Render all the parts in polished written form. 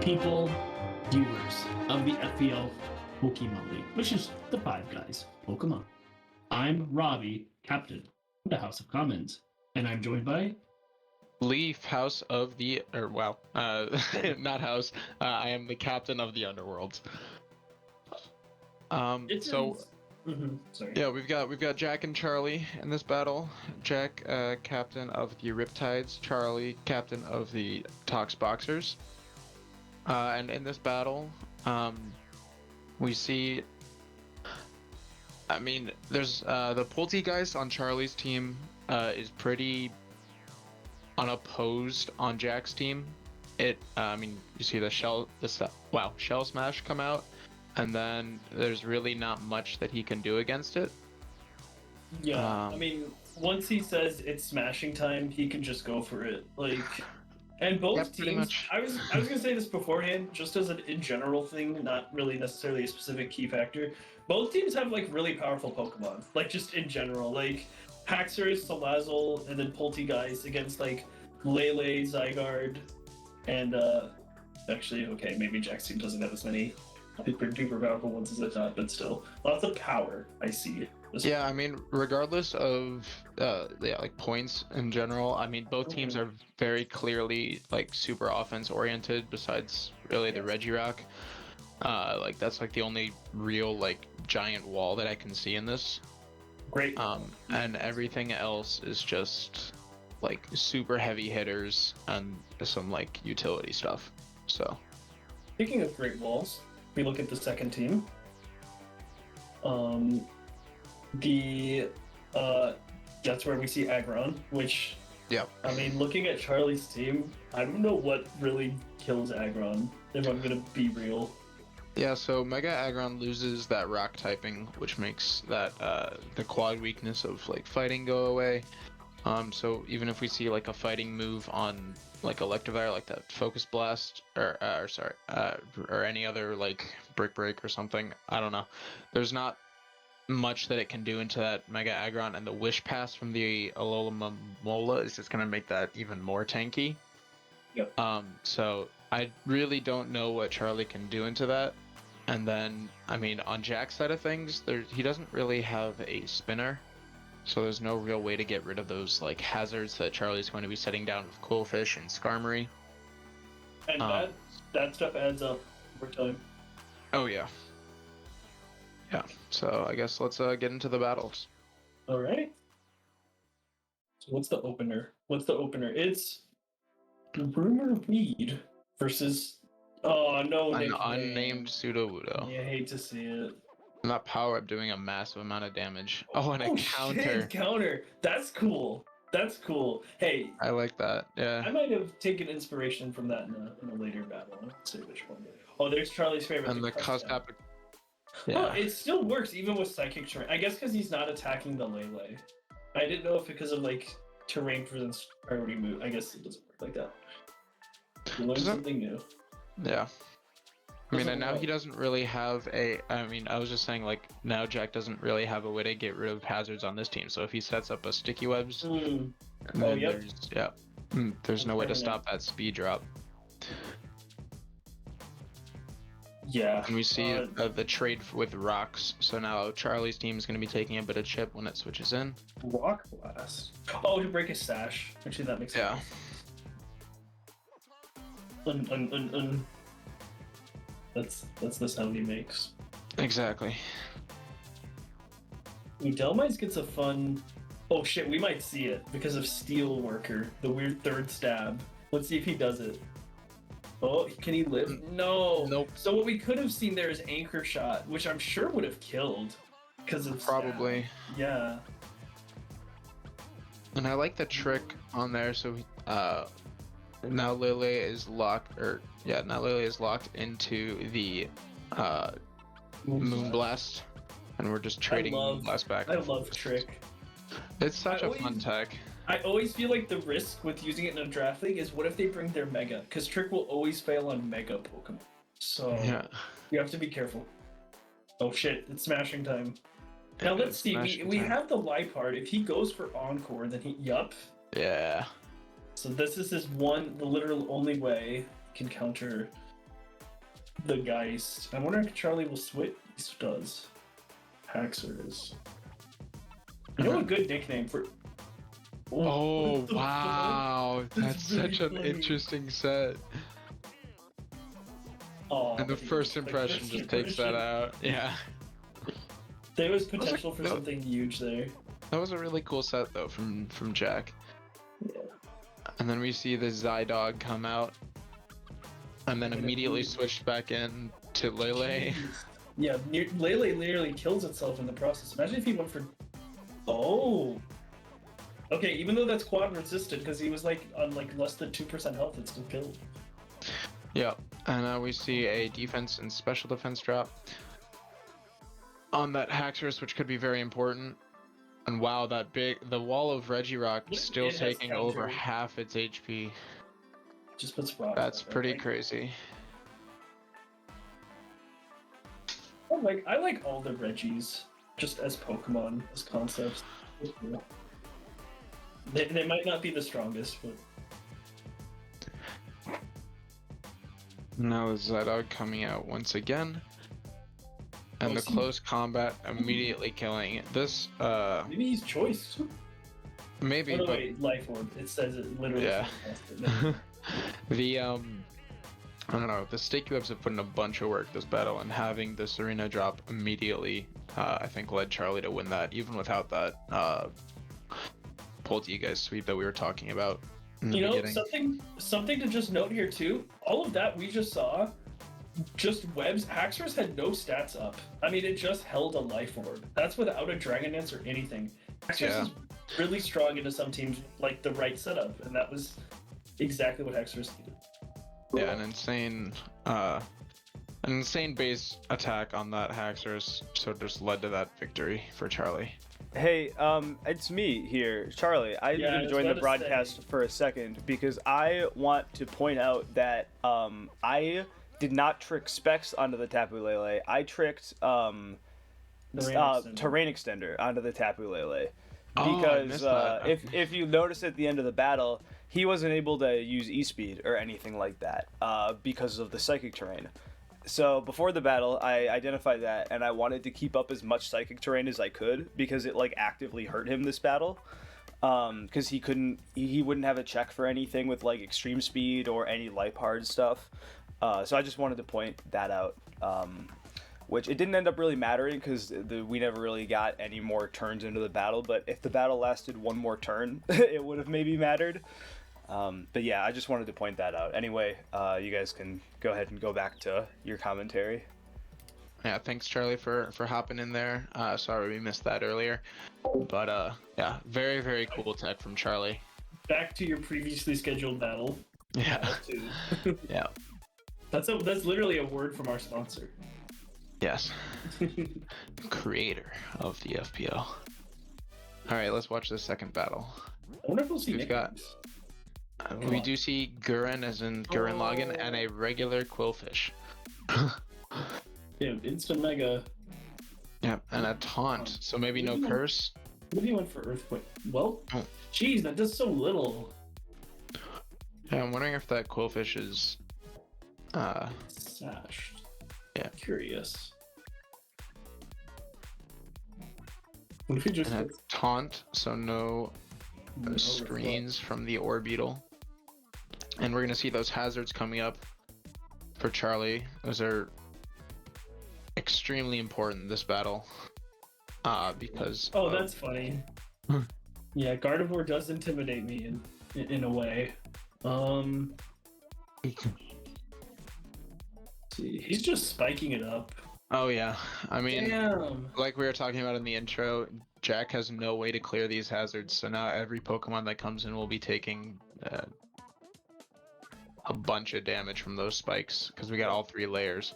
people, viewers of the FPL Pokemon League, which is the Five Guys Pokemon. I'm Robbie, captain of the House of Commons, and I'm joined by Leaf, House of the, not House. I am the captain of the Underworld. Sorry. Yeah, we've got Jack and Charlie in this battle. Jack, captain of the Riptides. Charlie, captain of the Tox-Boxers. And in this battle, we see. I mean, there's the Pulte guys on Charlie's team is pretty unopposed on Jack's team. I mean, you see the shell smash come out, and then there's really not much that he can do against it. Yeah, I mean, once he says it's smashing time, he can just go for it. And both pretty teams. much. I was gonna say this beforehand, just as an in general thing, not really necessarily a specific key factor. Both teams have really powerful Pokemon, just in general, Haxorus, Salazzle, and then Pulte guys against Lele, Zygarde, and actually, okay, maybe Jack's team doesn't have as many super duper powerful ones as I thought, but still, lots of power. I see. Yeah, I mean, regardless of points in general, I mean, both teams are very clearly super offense oriented. Besides, really, the Regirock. That's the only real giant wall that I can see in this. Great. And everything else is just super heavy hitters and some utility stuff. So, Speaking of great walls, we look at the second team. That's where we see Aggron, which, yeah. I mean, looking at Charlie's team, I don't know what really kills Aggron, if I'm gonna be real. Yeah, so Mega Aggron loses that rock typing, which makes that the quad weakness of fighting go away. So even if we see a fighting move on Electivire, like that Focus Blast, or any other Brick Break or something, I don't know. There's not much that it can do into that Mega Aggron, and the Wish Pass from the Alola Mola is just gonna make that even more tanky. Yep. So I really don't know what Charlie can do into that. And then, I mean, on Jack's side of things, he doesn't really have a spinner, so there's no real way to get rid of those hazards that Charlie's going to be setting down with Coolfish and Skarmory. And that stuff adds up over time. Oh yeah. Yeah, so I guess let's get into the battles. All right. So what's the opener? It's Rumor Weed versus no An nickname. unnamed Sudowoodo. Yeah, I hate to see it. And that power up doing a massive amount of damage. Oh, and a counter. Shit, counter. That's cool. Hey, I like that. Yeah. I might have taken inspiration from that in a later battle. Let's see which one. Oh, there's Charlie's favorite. And the Custap. Yeah. Oh, it still works even with Psychic Terrain. I guess because he's not attacking the Lele. I didn't know if because of terrain presents priority move. I guess it doesn't work like that. You learn something new. Yeah. I mean, and now he doesn't really have I mean, I was just saying, now Jack doesn't really have a way to get rid of hazards on this team. So if he sets up a Sticky Webs, there's no way to stop that speed drop. Yeah. And we see the trade with rocks. So now Charlie's team is going to be taking a bit of chip when it switches in. Rock Blast. Oh, to break his stash. Actually, that makes sense. Yeah. That's the sound he makes. Exactly. Ooh, Delmize gets a fun. Oh shit, we might see it because of Steel Worker, the weird third stab. Let's see if he does it. Oh, can he live? No. Nope. So what we could have seen there is Anchor Shot, which I'm sure would have killed because of probably. Stab. Yeah. And I like the trick on there. So now Lele is locked, into the Moonblast, and we're just trading Moonblast back. I love Trick. It's such a fun tech. I always feel like the risk with using it in a draft league is what if they bring their Mega? Because Trick will always fail on Mega Pokemon. So you have to be careful. Oh shit, it's smashing time. Now let's see, we have the Liepard. If he goes for Encore, then Yeah. So this is the literal only way he can counter the Geist. I wonder if Charlie will switch. He does. Haxers. You know a good nickname for. Oh, what the wow. fuck? That's such an funny. interesting set. Aw, And the first like, impression first just takes that impression. out. Yeah. There was potential for no. something huge there. That was a really cool set though from Jack. Yeah. And then we see the Zydog come out. And then immediately switched back in to Lele. Yeah, Lele literally kills itself in the process. Imagine if he went for. Oh. Okay, even though that's quad resistant, because he was like on like less than 2% health, it still killed. Yeah. And now we see a defense and special defense drop on that Haxorus, which could be very important. And wow, the wall of Regirock still It has taking over counter. half its HP. Just puts rocks. That's up, pretty right? crazy. I like all the Reggies, just as Pokemon, as concepts. They might not be the strongest, but Now Zydog coming out once again. And Oh, the see- close combat immediately killing it. This, maybe he's choice. maybe, Oh, no, but wait, Life Orb. It says it literally. Yeah. Says it. the, I don't know, the Stake Webs have put in a bunch of work this battle, and having the Serena drop immediately, I think led Charlie to win that, even without that, Poltergeist sweep that we were talking about in the You know, beginning. something to just note here too. All of that we just saw, just webs. Haxorus had no stats up. I mean, it just held a life orb. That's without a Dragon Dance or anything. Haxorus Yeah. is really strong into some teams like the right setup, and that was exactly what Haxorus needed. Yeah, an insane base attack on that Haxorus, so just led to that victory for Charlie. Hey, it's me here, Charlie. I Yeah, I need to was join the about to broadcast for a second because I want to point out that I did not trick Specs onto the Tapu Lele. I tricked Terrain Extender. Terrain Extender onto the Tapu Lele Oh, I because missed that. if you notice at the end of the battle, he wasn't able to use E-Speed or anything like that because of the Psychic Terrain. So before the battle, I identified that, and I wanted to keep up as much Psychic Terrain as I could because it like actively hurt him this battle. Because he wouldn't have a check for anything with like Extreme Speed or any Life Hard stuff. So I just wanted to point that out. Which it didn't end up really mattering because we never really got any more turns into the battle. But if the battle lasted one more turn, it would have maybe mattered. But yeah, I just wanted to point that out. Anyway, you guys can go ahead and go back to your commentary. Yeah, thanks Charlie for hopping in there. Sorry we missed that earlier. But yeah, very, very cool tech from Charlie. Back to your previously scheduled battle. Yeah. Battle 2. Yeah. That's literally a word from our sponsor. Yes. Creator of the FPL. Alright, let's watch the second battle. I wonder if we'll see We've got- nicknames. We do see Gurren as in Gurren Lagann and a regular Quillfish. Yeah, instant mega. Yep, and a taunt, so maybe no curse. What if he went for Earthquake? Well, Oh. geez, that does so little. Yeah, I'm wondering if that Quillfish is Sashed. Yeah. Curious. What if he just and a taunt, so no gets screens from the Orbeetle. And we're gonna see those hazards coming up for Charlie. Those are extremely important this battle. Because Oh, of- that's funny. Hmm. Yeah, Gardevoir does intimidate me in a way. See, he's just spiking it up. Oh yeah, I mean, Damn. like we were talking about in the intro, Jack has no way to clear these hazards, so now every Pokemon that comes in will be taking a bunch of damage from those spikes because we got all 3 layers.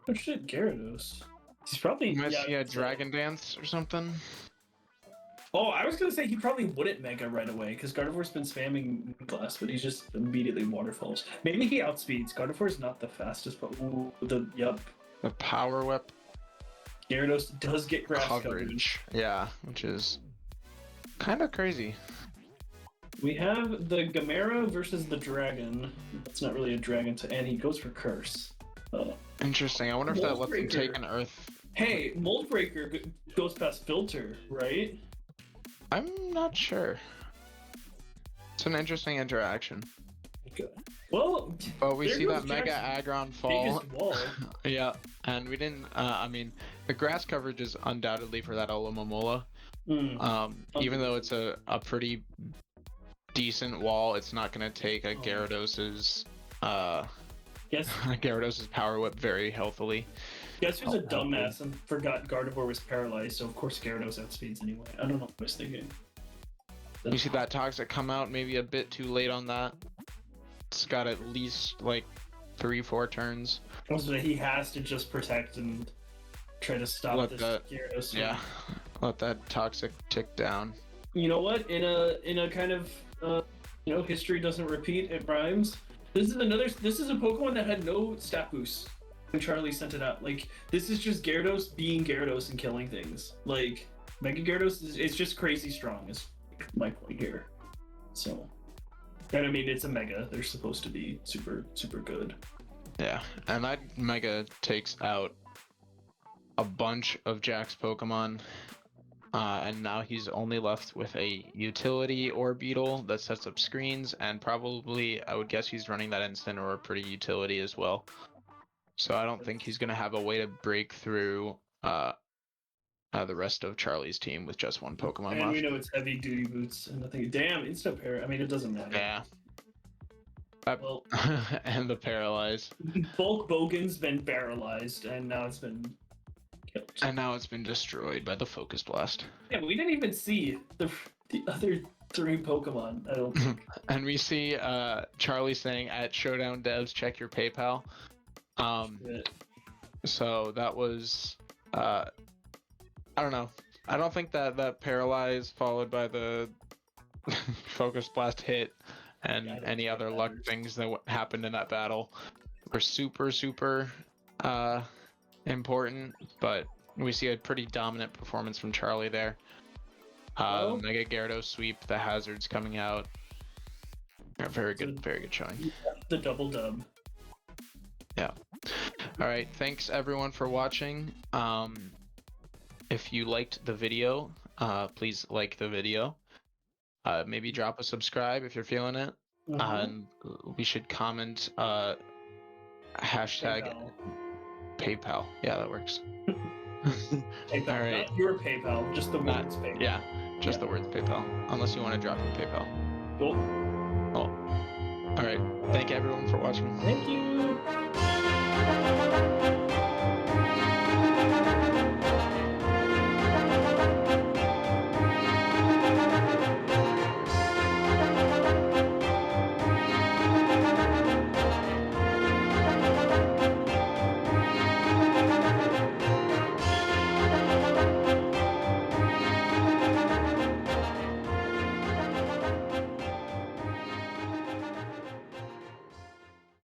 Oh shit, Gyarados. He's probably You might see a it's, Dragon Dance or something. Oh, I was gonna say he probably wouldn't Mega right away because Gardevoir's been spamming Glass, but he's just immediately waterfalls. Maybe he outspeeds. Gardevoir's not the fastest, but yep. The Power Whip Gyarados does get grass coverage. coverage. Yeah, which is kind of crazy. We have the Gamera versus the Dragon. It's not really a dragon, and he goes for Curse. Interesting. I wonder if that lets him Moldbreaker. take an Earth. Hey, Moldbreaker goes past Filter, right? I'm not sure. It's an interesting interaction. Okay. Well, But we there see goes that Mega Jack's Aggron fall. biggest wall. Yeah, and we didn't. I mean, the grass coverage is undoubtedly for that Olomomola. Even though it's a pretty decent wall, it's not going to take a Gyarados' Guess Gyarados' Power Whip very healthily. who's a dumbass and forgot Gardevoir was paralyzed, so of course Gyarados outspeeds anyway. I don't know what I was thinking. You see that Toxic come out maybe a bit too late on that. It's got at least like 3-4 turns. Also, he has to just protect and try to stop Let this that- Gyarados. Yeah, let that Toxic tick down. You know what? In a kind of history doesn't repeat. It rhymes. This is a Pokemon that had no stat boost when Charlie sent it out. Like, this is just Gyarados being Gyarados and killing things. Like, Mega Gyarados it's just crazy strong is my point here. So, and I mean, it's a Mega. They're supposed to be super, super good. Yeah, and that Mega takes out a bunch of Jack's Pokemon. And now he's only left with a utility or beetle that sets up screens, and probably I would guess he's running that instant or a pretty utility as well. So I don't think he's gonna have a way to break through the rest of Charlie's team with just one Pokemon And left. we know it's heavy duty boots and nothing. Damn, instant pair. I mean, it doesn't matter. Yeah. Well, And the Paralyze. Bulk Bogan's been paralyzed, and now it's been killed. And now it's been destroyed by the Focus Blast. Yeah, we didn't even see the other 3 Pokemon. I don't think. And we see Charlie saying at Showdown Devs, check your PayPal. So that was I don't know. I don't think that Paralyze followed by the Focus Blast hit and any other luck things that happened in that battle were super important, but we see a pretty dominant performance from Charlie there. Mega Gyarados sweep, the hazards coming out. Yeah, very good showing. The double dub. Yeah. All right, thanks everyone for watching. If you liked the video, please like the video. Maybe drop a subscribe if you're feeling it. And we should comment hashtag PayPal. Yeah, that works. PayPal. All right. Not your PayPal, just the words PayPal. Yeah, just the words PayPal. Unless you want to drop your PayPal. Cool. All right. Thank everyone for watching. Thank you.